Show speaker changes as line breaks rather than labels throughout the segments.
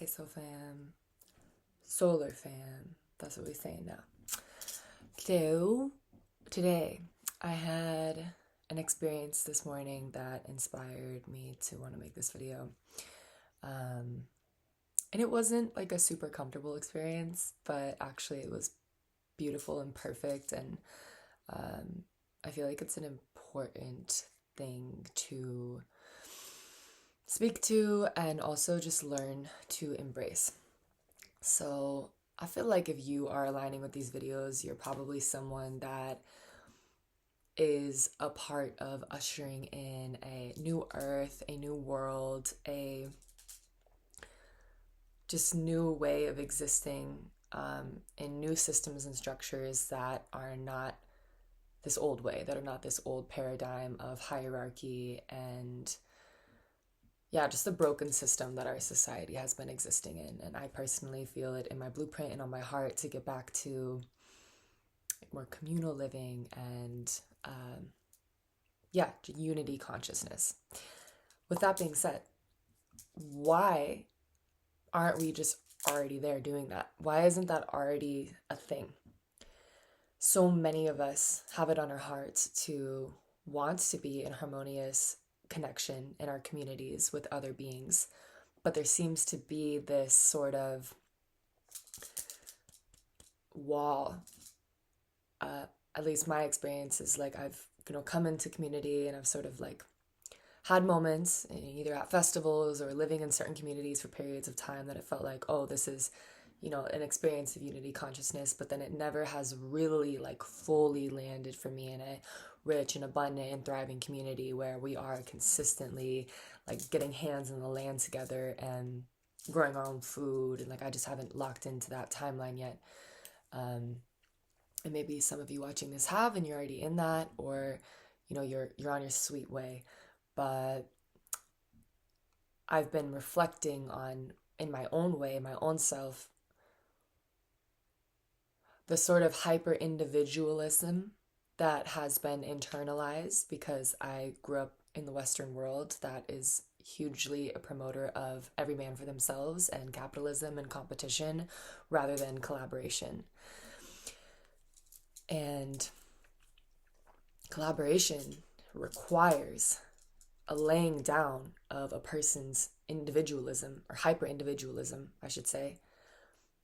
ASO fam, solar fam. That's what we're saying now. So, today I had an experience this morning that inspired me to want to make this video. And it wasn't like a super comfortable experience, but actually it was beautiful and perfect. And I feel like it's an important thing to speak to and also just learn to embrace. So I feel like if you are aligning with these videos, you're probably someone that is a part of ushering in a new earth, a new world, a just new way of existing in new systems and structures that are not this old way, that are not this old paradigm of hierarchy and just the broken system that our society has been existing in. And I personally feel it in my blueprint and on my heart to get back to more communal living and unity consciousness. With that being said, why aren't we just already there doing that? Why isn't that already a thing? So many of us have it on our hearts to want to be in harmonious connection in our communities with other beings, but there seems to be this sort of wall. At least my experience is like I've come into community and I've sort of like had moments either at festivals or living in certain communities for periods of time that it felt like, oh, this is an experience of unity consciousness, but then it never has really like fully landed for me in a rich and abundant and thriving community where we are consistently like getting hands in the land together and growing our own food. And like I just haven't locked into that timeline yet. And maybe some of you watching this have, and you're already in that, or you're on your sweet way. But I've been reflecting on, in my own way, my own self, the sort of hyper individualism that has been internalized because I grew up in the Western world that is hugely a promoter of every man for themselves and capitalism and competition rather than collaboration. And collaboration requires a laying down of a person's individualism, or hyper individualism, I should say,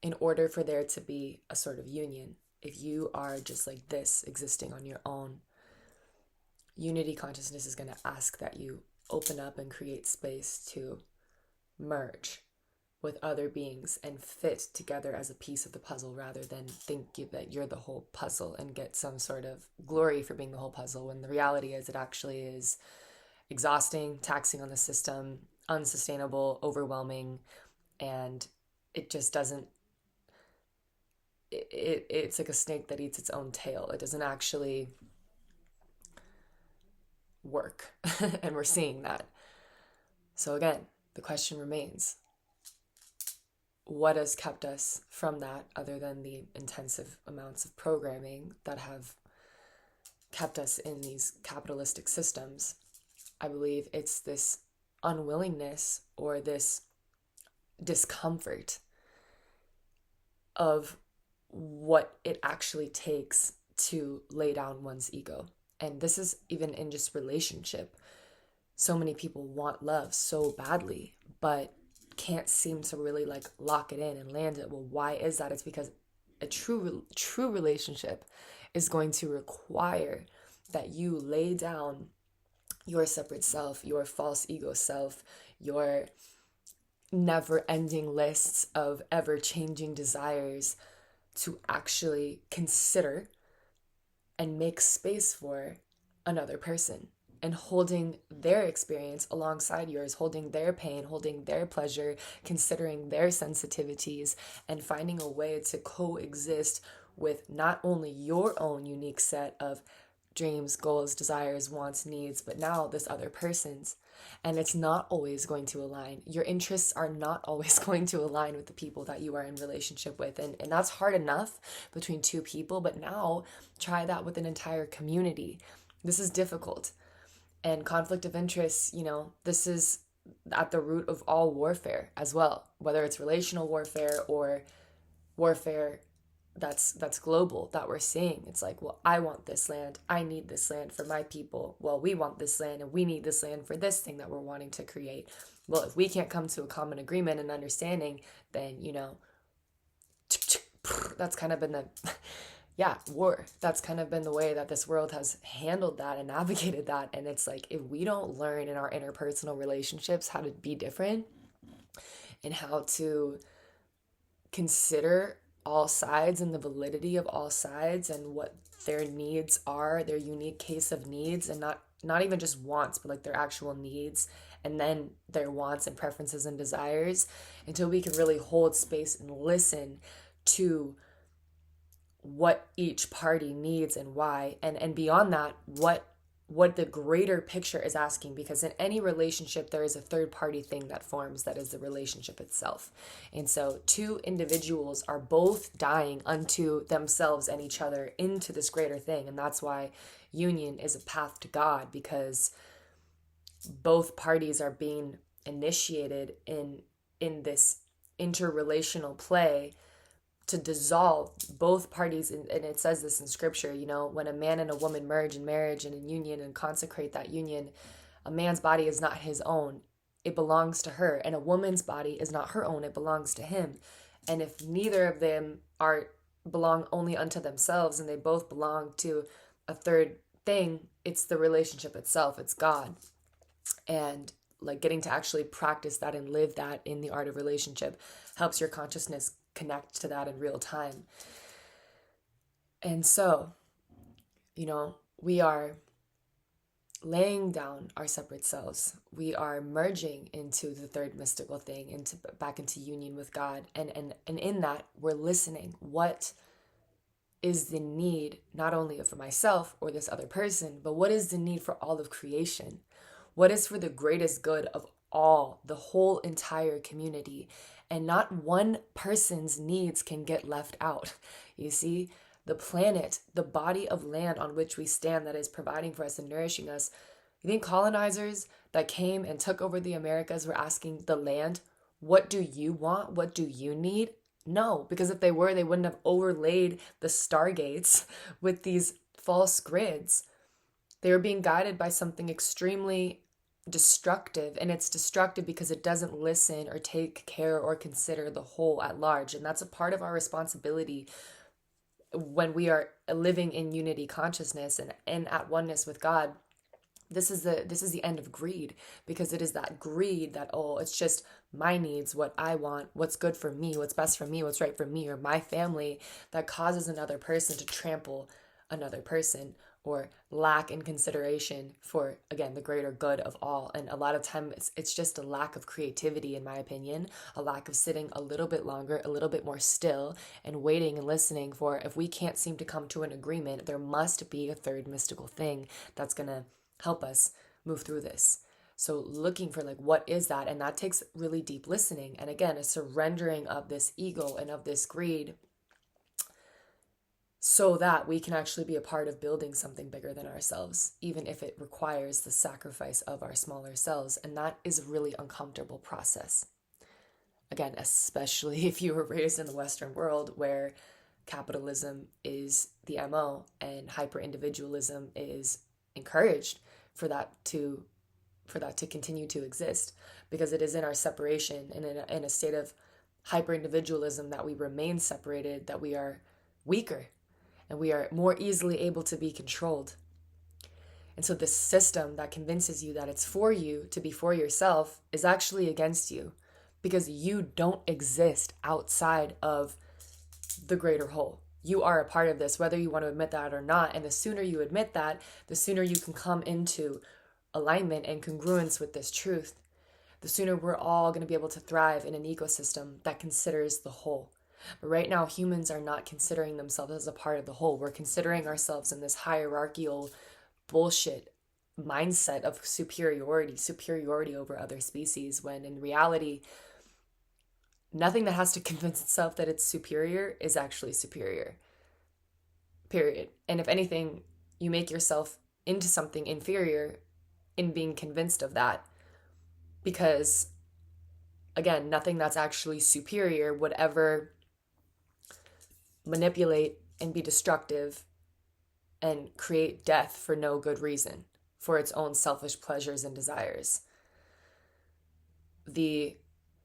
in order for there to be a sort of union. If you are just like this, existing on your own, unity consciousness is going to ask that you open up and create space to merge with other beings and fit together as a piece of the puzzle rather than think that you're the whole puzzle and get some sort of glory for being the whole puzzle, when the reality is it actually is exhausting, taxing on the system, unsustainable, overwhelming, and it just doesn't it's like a snake that eats its own tail. It doesn't actually work. And we're seeing that. So again, the question remains, what has kept us from that other than the intensive amounts of programming that have kept us in these capitalistic systems? I believe it's this unwillingness or this discomfort of what it actually takes to lay down one's ego. And this is even in just relationship. So many people want love so badly, but can't seem to really like lock it in and land it. Well, why is that? It's because a true relationship is going to require that you lay down your separate self, your false ego self, your never-ending lists of ever-changing desires, to actually consider and make space for another person and holding their experience alongside yours, holding their pain, holding their pleasure, considering their sensitivities, and finding a way to coexist with not only your own unique set of dreams, goals, desires, wants, needs, but now this other person's. And it's not always going to align. Your interests are not always going to align with the people that you are in relationship with. And that's hard enough between two people, but now try that with an entire community. This is difficult. And conflict of interest, this is at the root of all warfare as well, whether it's relational warfare or warfare that's global that we're seeing. It's like, well, I want this land, I need this land for my people. Well, we want this land and we need this land for this thing that we're wanting to create. Well, if we can't come to a common agreement and understanding, then that's kind of been the war. That's kind of been the way that this world has handled that and navigated that. And it's like, if we don't learn in our interpersonal relationships how to be different and how to consider all sides and the validity of all sides and what their needs are, their unique case of needs, and not even just wants, but like their actual needs, and then their wants and preferences and desires, until we can really hold space and listen to what each party needs and why, and beyond that, what the greater picture is asking. Because in any relationship, there is a third party thing that forms, that is the relationship itself. And so two individuals are both dying unto themselves and each other into this greater thing. And that's why union is a path to God, because both parties are being initiated in this interrelational play to dissolve both parties. And it says this in scripture, when a man and a woman merge in marriage and in union and consecrate that union, a man's body is not his own, it belongs to her. And a woman's body is not her own, it belongs to him. And if neither of them belong only unto themselves, and they both belong to a third thing, it's the relationship itself, it's God. And like getting to actually practice that and live that in the art of relationship helps your consciousness connect to that in real time. And so, we are laying down our separate selves. We are merging into the third mystical thing, back into union with God. And in that, we're listening. What is the need, not only for myself or this other person, but what is the need for all of creation? What is for the greatest good of all, the whole entire community? And not one person's needs can get left out. You see, the planet, the body of land on which we stand that is providing for us and nourishing us. You think colonizers that came and took over the Americas were asking the land, what do you want? What do you need? No, because if they were, they wouldn't have overlaid the stargates with these false grids. They were being guided by something extremely destructive, and it's destructive because it doesn't listen or take care or consider the whole at large. And that's a part of our responsibility when we are living in unity consciousness and at oneness with God. This is the end of greed, because it is that greed that, it's just my needs, what I want, what's good for me, what's best for me, what's right for me or my family, that causes another person to trample another person or lack in consideration for, again, the greater good of all. And a lot of times it's just a lack of creativity, in my opinion, a lack of sitting a little bit longer, a little bit more still, and waiting and listening for, if we can't seem to come to an agreement, there must be a third mystical thing that's going to help us move through this. So looking for what is that? And that takes really deep listening. And again, a surrendering of this ego and of this greed, so that we can actually be a part of building something bigger than ourselves, even if it requires the sacrifice of our smaller selves. And that is a really uncomfortable process. Again, especially if you were raised in the Western world where capitalism is the MO and hyper-individualism is encouraged for that to continue to exist, because it is in our separation and in a state of hyper-individualism that we remain separated, that we are weaker and we are more easily able to be controlled. And so this system that convinces you that it's for you to be for yourself is actually against you, because you don't exist outside of the greater whole. You are a part of this, whether you want to admit that or not. And the sooner you admit that, the sooner you can come into alignment and congruence with this truth, the sooner we're all going to be able to thrive in an ecosystem that considers the whole. But right now, humans are not considering themselves as a part of the whole. We're considering ourselves in this hierarchical bullshit mindset of superiority over other species, when in reality, nothing that has to convince itself that it's superior is actually superior. Period. And if anything, you make yourself into something inferior in being convinced of that. Because again, nothing that's actually superior would ever manipulate and be destructive and create death for no good reason, for its own selfish pleasures and desires. The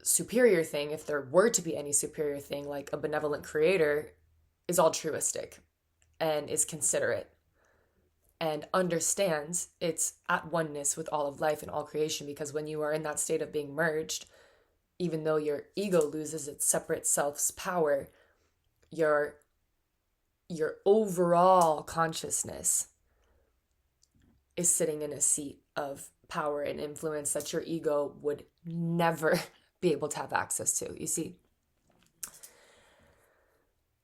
superior thing, if there were to be any superior thing, like a benevolent creator, is altruistic and is considerate and understands it's at oneness with all of life and all creation. Because when you are in that state of being merged, even though your ego loses its separate self's power, your overall consciousness is sitting in a seat of power and influence that your ego would never be able to have access to, you see?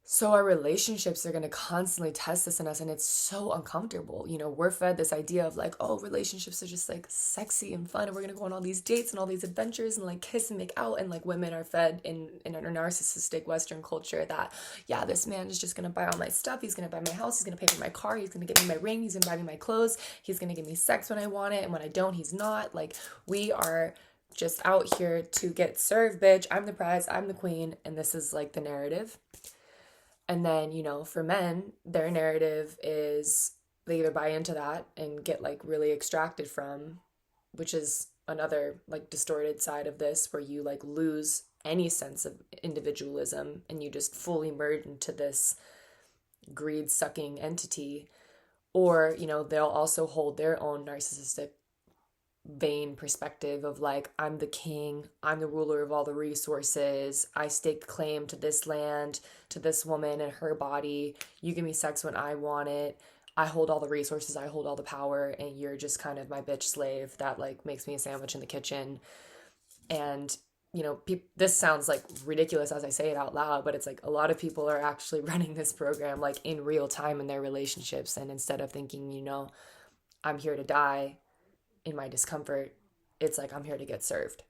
So our relationships are going to constantly test this in us, and it's so uncomfortable. We're fed this idea of like, oh, relationships are just like sexy and fun, and we're going to go on all these dates and all these adventures and like kiss and make out. And like women are fed in our narcissistic Western culture that, yeah, this man is just going to buy all my stuff. He's going to buy my house. He's going to pay for my car. He's going to give me my ring. He's going to buy me my clothes. He's going to give me sex when I want it. And when I don't, he's not. Like, we are just out here to get served, bitch. I'm the prize. I'm the queen. And this is like the narrative. And then, for men, their narrative is they either buy into that and get like really extracted from, which is another like distorted side of this, where you like lose any sense of individualism and you just fully merge into this greed sucking entity. Or, they'll also hold their own narcissistic vain perspective of like, I'm the king, I'm the ruler of all the resources, I stake claim to this land, to this woman and her body, you give me sex when I want it, I hold all the resources, I hold all the power, and you're just kind of my bitch slave that like makes me a sandwich in the kitchen. And this sounds like ridiculous as I say it out loud, but it's like a lot of people are actually running this program like in real time in their relationships, and instead of thinking, I'm here to die in my discomfort, it's like I'm here to get served.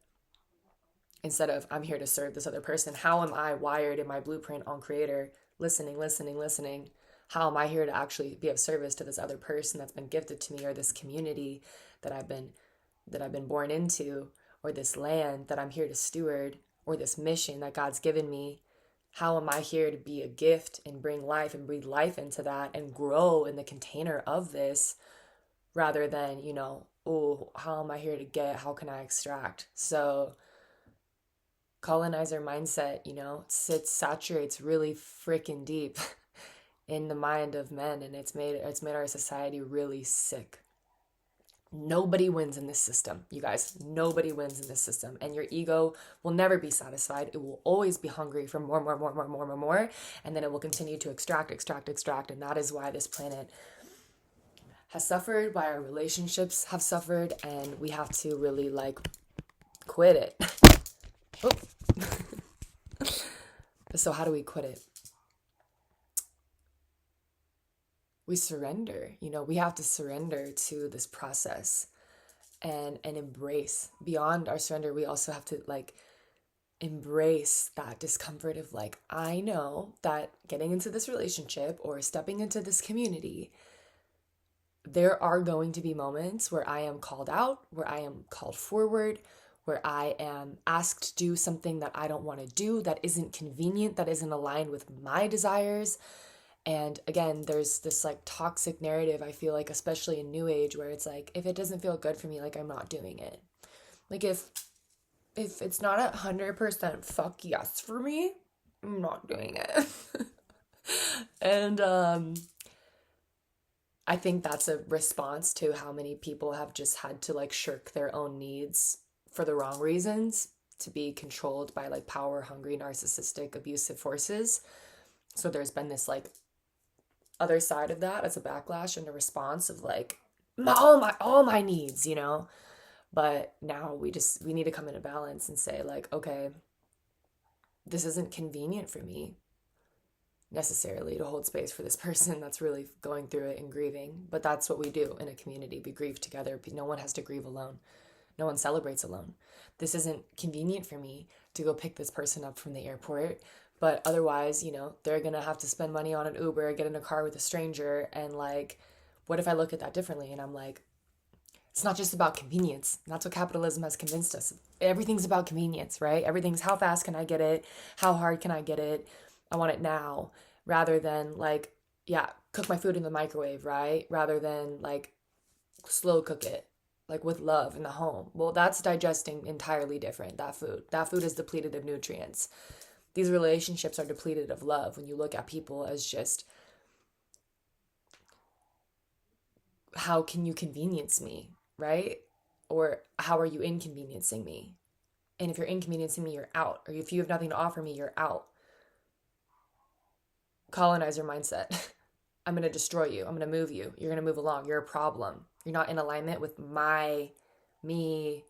Instead of I'm here to serve this other person. How am I wired in my blueprint on Creator? Listening. How am I here to actually be of service to this other person that's been gifted to me, or this community that I've been born into, or this land that I'm here to steward, or this mission that God's given me? How am I here to be a gift and bring life and breathe life into that and grow in the container of this, rather than, oh, how am I here to get? How can I extract? So colonizer mindset, saturates really freaking deep in the mind of men, and it's made our society really sick. Nobody wins in this system, you guys. Nobody wins in this system, and your ego will never be satisfied. It will always be hungry for more, and then it will continue to extract, and that is why this planet has suffered, why our relationships have suffered, and we have to really like quit it. Oh. So how do we quit it? We surrender. We have to surrender to this process and embrace. Beyond our surrender, we also have to like embrace that discomfort of like, I know that getting into this relationship or stepping into this community, there are going to be moments where I am called out, where I am called forward, where I am asked to do something that I don't want to do, that isn't convenient, that isn't aligned with my desires. And again, there's this like toxic narrative, I feel like, especially in New Age, where it's like, if it doesn't feel good for me, like I'm not doing it. Like if it's not 100% fuck yes for me, I'm not doing it. And I think that's a response to how many people have just had to like shirk their own needs for the wrong reasons, to be controlled by like power hungry, narcissistic, abusive forces. So there's been this like other side of that as a backlash and a response of like all my needs, But now we need to come into balance and say like, okay, this isn't convenient for me necessarily to hold space for this person that's really going through it and grieving. But that's what we do in a community. We grieve together. No one has to grieve alone. No one celebrates alone. This isn't convenient for me to go pick this person up from the airport, but otherwise, they're going to have to spend money on an Uber, get in a car with a stranger. And like, what if I look at that differently? And I'm like, It's not just about convenience. That's what capitalism has convinced us. Everything's about convenience, right? Everything's how fast can I get it? How hard can I get it? I want it now, rather than like, yeah, cook my food in the microwave, right? Rather than like slow cook it, like with love in the home. Well, that's digesting entirely different, that food. That food is depleted of nutrients. These relationships are depleted of love when you look at people as just, how can you convenience me, right? Or how are you inconveniencing me? And if you're inconveniencing me, you're out. Or if you have nothing to offer me, you're out. Colonizer mindset. I'm going to destroy you. I'm going to move you. You're going to move along. You're a problem. You're not in alignment with me,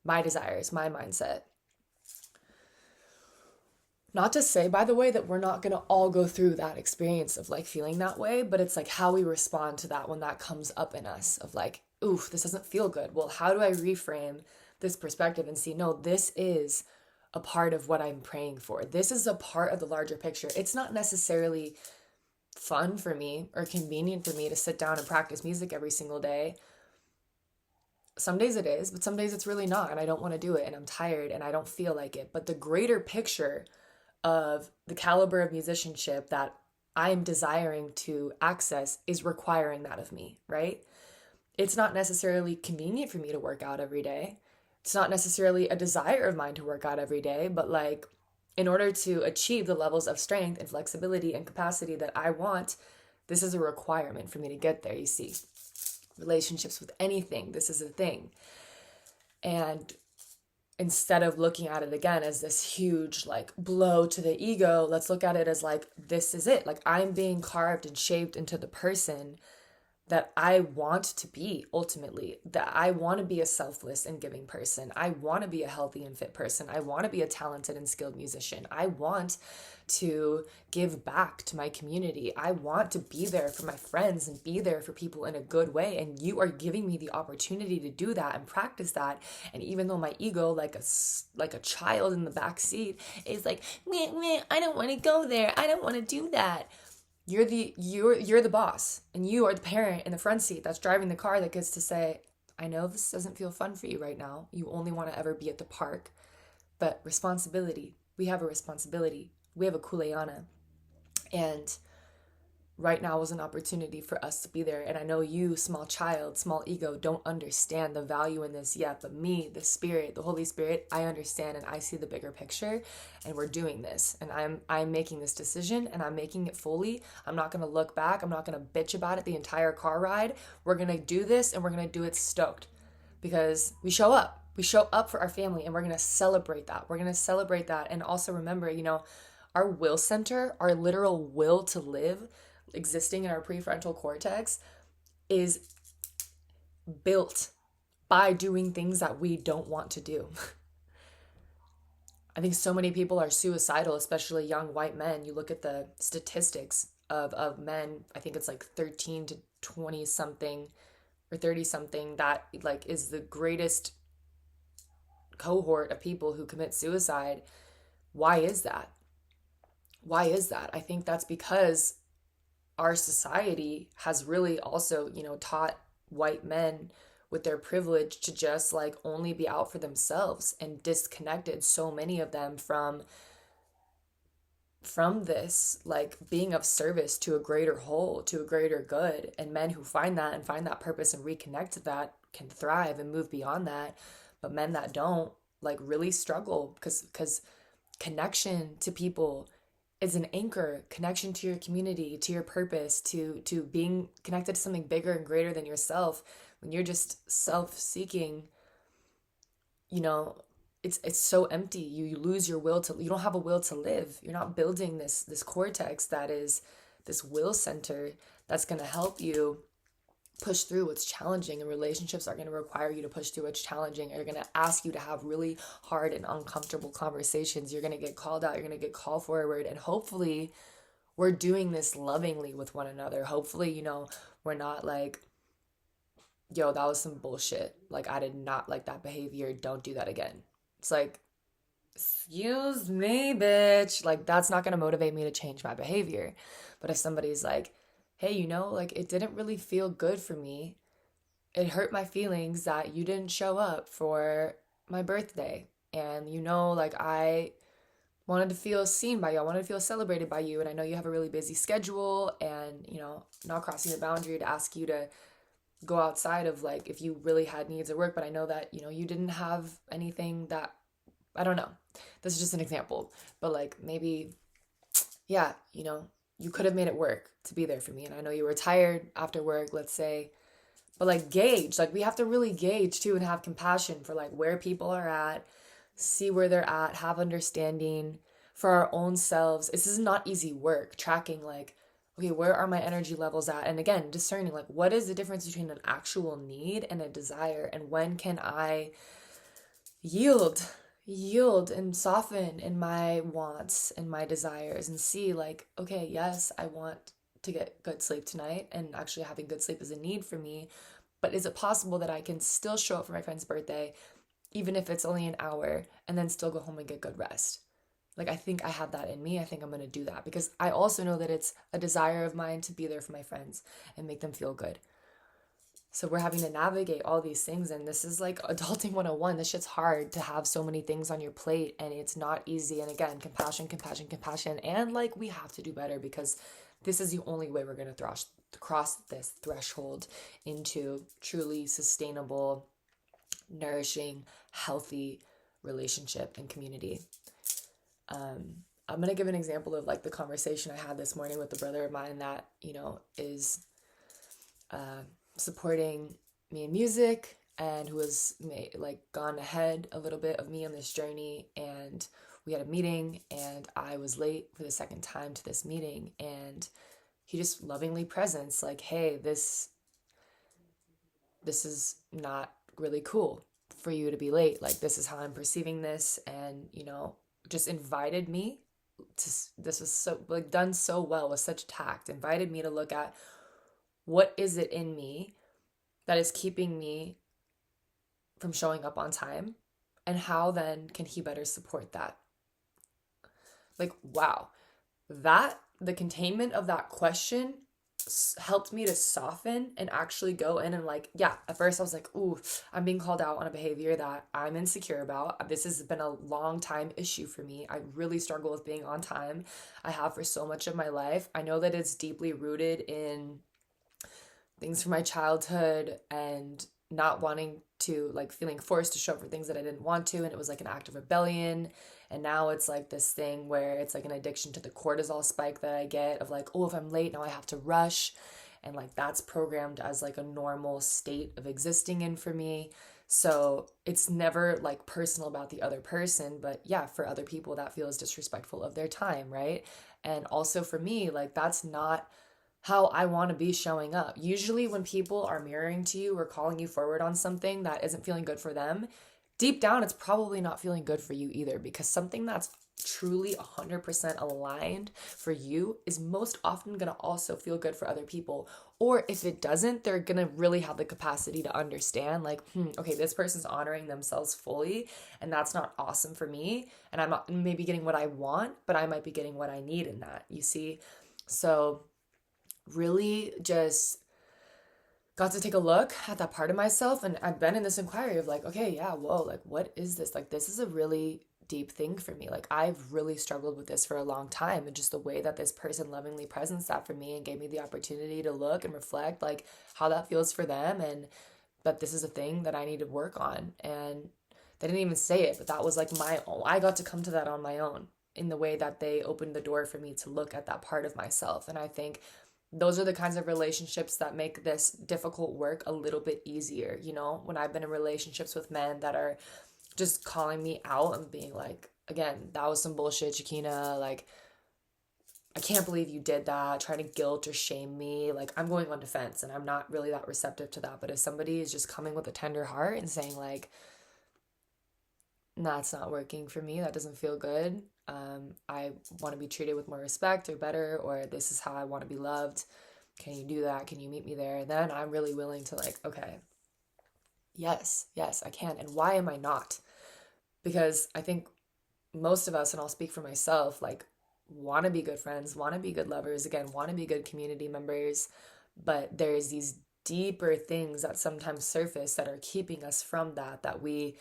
my desires, my mindset. Not to say, by the way, that we're not going to all go through that experience of like feeling that way, but it's like how we respond to that when that comes up in us of like, oof, this doesn't feel good. Well, how do I reframe this perspective and see, no, this is a part of what I'm praying for. This is a part of the larger picture. It's not necessarily fun for me or convenient for me to sit down and practice music every single day. Some days it is, but some days it's really not, and I don't want to do it, and I'm tired and I don't feel like it. But the greater picture of the caliber of musicianship that I am desiring to access is requiring that of me, right? It's not necessarily convenient for me to work out every day. It's not necessarily a desire of mine to work out every day, but like in order to achieve the levels of strength and flexibility and capacity that I want, this is a requirement for me to get there, you see. Relationships with anything, this is a thing. And instead of looking at it again as this huge like blow to the ego, let's look at it as like, this is it. Like I'm being carved and shaped into the person that I want to be ultimately, that I want to be a selfless and giving person. I want to be a healthy and fit person. I want to be a talented and skilled musician. I want to give back to my community. I want to be there for my friends and be there for people in a good way. And you are giving me the opportunity to do that and practice that. And even though my ego, like a child in the back seat, is like, meh, meh, I don't want to go there. I don't want to do that. You're the boss, and you are the parent in the front seat that's driving the car that gets to say, I know this doesn't feel fun for you right now. You only want to ever be at the park, but responsibility. We have a responsibility. We have a kuleana. And right now was an opportunity for us to be there. And I know you, small child, small ego, don't understand the value in this yet. But me, the Spirit, the Holy Spirit, I understand and I see the bigger picture. And we're doing this. And I'm making this decision and I'm making it fully. I'm not going to look back. I'm not going to bitch about it the entire car ride. We're going to do this and we're going to do it stoked. Because we show up. We show up for our family and we're going to celebrate that. We're going to celebrate that. And also remember, our will center, our literal will to live, existing in our prefrontal cortex, is built by doing things that we don't want to do. I think so many people are suicidal, especially young white men. You look at the statistics of men, I think it's like 13 to 20 something or 30 something that like is the greatest cohort of people who commit suicide. Why is that? Why is that? I think that's because our society has really also, taught white men with their privilege to just like only be out for themselves and disconnected so many of them from this like being of service to a greater whole, to a greater good. And men who find that and find that purpose and reconnect to that can thrive and move beyond that. But men that don't like really struggle because connection to people is an anchor. Connection to your community, to your purpose, to being connected to something bigger and greater than yourself. When you're just self-seeking, it's so empty. You lose your will to, you don't have a will to live. You're not building this cortex that is this will center that's going to help you push through what's challenging. And relationships are going to require you to push through what's challenging. Are going to ask you to have really hard and uncomfortable conversations. You're going to get called out. You're going to get called forward. And hopefully we're doing this lovingly with one another. Hopefully, we're not like, yo, that was some bullshit. Like, I did not like that behavior. Don't do that again. It's like, excuse me, bitch. Like, that's not going to motivate me to change my behavior. But if somebody's like, hey, like it didn't really feel good for me it hurt my feelings that you didn't show up for my birthday. And like I wanted to feel seen by you. I wanted to feel celebrated by you. And I know you have a really busy schedule and, not crossing the boundary to ask you to go outside of like if you really had needs at work. But I know that, you didn't have anything that, I don't know. This is just an example. But like maybe, yeah, you could have made it work to be there for me. And I know you were tired after work, let's say. But like gauge, like we have to really gauge too and have compassion for like where people are at, see where they're at, have understanding for our own selves. This is not easy work, tracking like, okay, where are my energy levels at? And again, discerning like what is the difference between an actual need and a desire, and when can I yield and soften in my wants and my desires and see like, okay, yes, I want to get good sleep tonight, and actually having good sleep is a need for me, but is it possible that I can still show up for my friend's birthday even if it's only an hour and then still go home and get good rest? Like I think I have that in me. I think I'm going to do that because I also know that it's a desire of mine to be there for my friends and make them feel good. So we're having to navigate all these things, and this is like adulting 101. This shit's hard to have so many things on your plate, and it's not easy. And again, compassion, compassion, compassion. And like we have to do better because this is the only way we're going to cross this threshold into truly sustainable, nourishing, healthy relationship and community. I'm going to give an example of like the conversation I had this morning with a brother of mine that, is supporting me in music and who has gone ahead a little bit of me on this journey. And we had a meeting and I was late for the second time to this meeting, and he just lovingly presents like, hey, this is not really cool for you to be late. Like this is how I'm perceiving this. And, just invited me to, this was so like done so well with such tact, invited me to look at what is it in me that is keeping me from showing up on time, and how then can he better support that? Like, wow, the containment of that question helped me to soften and actually go in and like, yeah, at first I was like, ooh, I'm being called out on a behavior that I'm insecure about. This has been a long time issue for me. I really struggle with being on time. I have for so much of my life. I know that it's deeply rooted in things from my childhood and not wanting to, like, feeling forced to show up for things that I didn't want to, and it was like an act of rebellion. And now it's like this thing where it's like an addiction to the cortisol spike that I get of like, oh, if I'm late now I have to rush, and like that's programmed as like a normal state of existing in for me. So it's never like personal about the other person, but yeah, for other people that feels disrespectful of their time, right? And also for me, like that's not how I want to be showing up. Usually, when people are mirroring to you or calling you forward on something that isn't feeling good for them, deep down, it's probably not feeling good for you either, because something that's truly 100% aligned for you is most often going to also feel good for other people. Or if it doesn't, they're going to really have the capacity to understand, like, okay, this person's honoring themselves fully, and that's not awesome for me. And I'm not maybe getting what I want, but I might be getting what I need in that, you see? So, really just got to take a look at that part of myself, and I've been in this inquiry of like, okay, yeah, whoa, like what is this? Like this is a really deep thing for me. Like I've really struggled with this for a long time, and just the way that this person lovingly presents that for me and gave me the opportunity to look and reflect like how that feels for them, and that this is a thing that I need to work on. And they didn't even say it, but that was like my own, I got to come to that on my own in the way that they opened the door for me to look at that part of myself. And I think those are the kinds of relationships that make this difficult work a little bit easier. When I've been in relationships with men that are just calling me out and being like, again, that was some bullshit, Shakina. Like, I can't believe you did that. Trying to guilt or shame me. Like, I'm going on defense, and I'm not really that receptive to that. But if somebody is just coming with a tender heart and saying like, nah, it's not working for me, that doesn't feel good, I want to be treated with more respect or better, or this is how I want to be loved, can you do that, can you meet me there, then I'm really willing to like, okay, yes, I can. And why am I not? Because I think most of us, and I'll speak for myself, like want to be good friends, want to be good lovers, again, want to be good community members, but there's these deeper things that sometimes surface that are keeping us from that we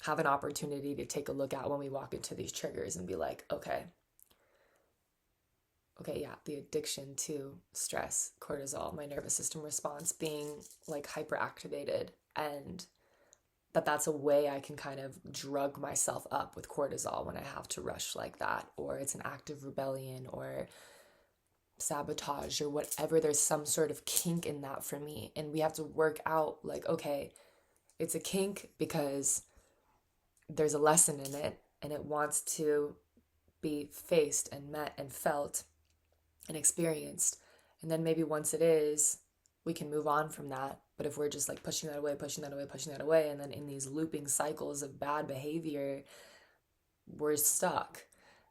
have an opportunity to take a look at when we walk into these triggers and be like, okay, yeah, the addiction to stress, cortisol, my nervous system response being like hyperactivated, and that's a way I can kind of drug myself up with cortisol when I have to rush like that, or it's an act of rebellion or sabotage or whatever. There's some sort of kink in that for me, and we have to work out like, okay, it's a kink because there's a lesson in it and it wants to be faced and met and felt and experienced. And then maybe once it is, we can move on from that. But if we're just like pushing that away, pushing that away, pushing that away, and then in these looping cycles of bad behavior, we're stuck.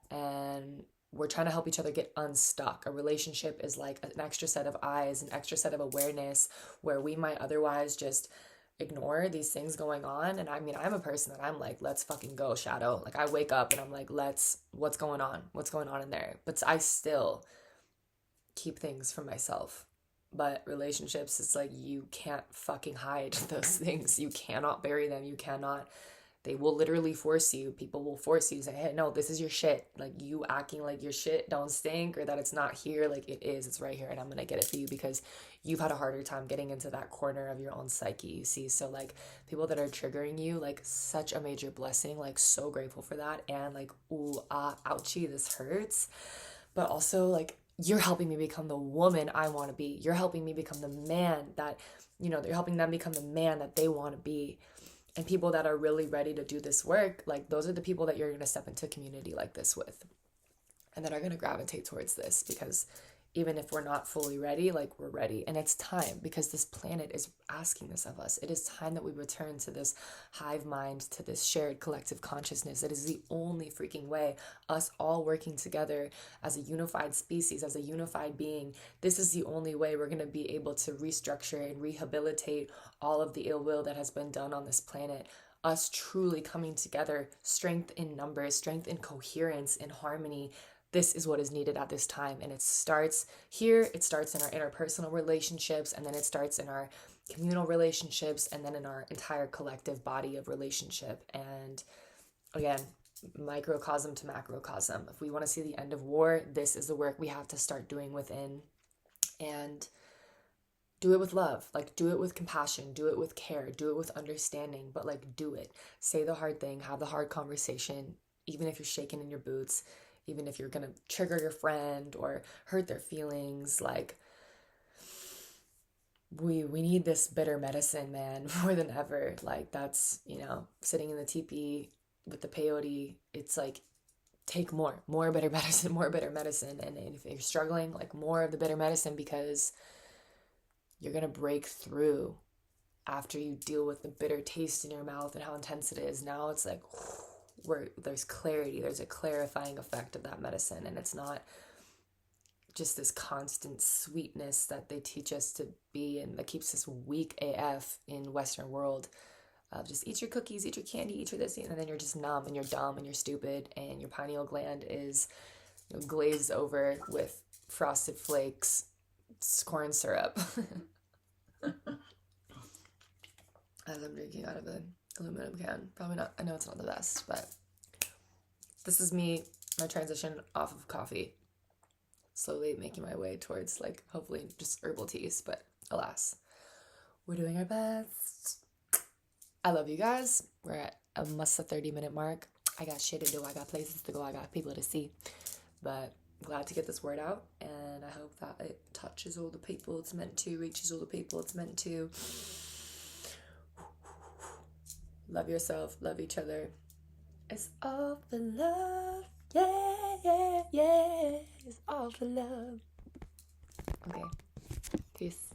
And we're trying to help each other get unstuck. A relationship is like an extra set of eyes, an extra set of awareness, where we might otherwise just ignore these things going on. And I mean, I'm a person that I'm like, let's fucking go, Shadow. Like, I wake up and I'm like, what's going on? What's going on in there? But I still keep things from myself. But relationships, it's like you can't fucking hide those things. You cannot bury them. You cannot. They will literally force you. People will force you to say, hey, no, this is your shit. Like, you acting like your shit don't stink or that it's not here. Like, it is. It's right here. And I'm going to get it for you because you've had a harder time getting into that corner of your own psyche, you see? So, like, people that are triggering you, like, such a major blessing. Like, so grateful for that. And, like, ooh, ouchie, this hurts. But also, like, you're helping me become the woman I want to be. You're helping me become the man that, they're helping them become the man that they want to be. And people that are really ready to do this work, like, those are the people that you're going to step into community like this with, and that are going to gravitate towards this, because even if we're not fully ready, like, we're ready. And it's time, because this planet is asking this of us. It is time that we return to this hive mind, to this shared collective consciousness. It is the only freaking way, us all working together as a unified species, as a unified being. This is the only way we're going to be able to restructure and rehabilitate all of the ill will that has been done on this planet. Us truly coming together, strength in numbers, strength in coherence, in harmony. This is what is needed at this time. And it starts here, it starts in our interpersonal relationships, and then it starts in our communal relationships, and then in our entire collective body of relationship. And again, microcosm to macrocosm. If we want to see the end of war, this is the work we have to start doing within. And do it with love, like, do it with compassion, do it with care, do it with understanding, but like, do it. Say the hard thing, have the hard conversation, even if you're shaking in your boots, even if you're going to trigger your friend or hurt their feelings. Like, we need this bitter medicine, man, more than ever. Like, that's, sitting in the teepee with the peyote, it's like, take more bitter medicine, more bitter medicine. And if you're struggling, like, more of the bitter medicine, because you're going to break through after you deal with the bitter taste in your mouth and how intense it is. Now it's like, where there's clarity, there's a clarifying effect of that medicine, and it's not just this constant sweetness that they teach us to be, and that keeps us weak AF in Western world. Just eat your cookies, eat your candy, eat your this, and then you're just numb and you're dumb and you're stupid, and your pineal gland is glazed over with Frosted Flakes corn syrup. As I'm drinking out of an aluminum can. Probably not, I know it's not the best, but this is me, my transition off of coffee, slowly making my way towards, like, hopefully just herbal teas, but alas, we're doing our best. I love you guys. We're at almost the 30-minute mark. I got shit to do, I got places to go, I got people to see, but I'm glad to get this word out, and I hope that it touches all the people it's meant to, reaches all the people it's meant to. Love yourself, love each other. It's all for love. Yeah, yeah, yeah. It's all for love. Okay. Peace.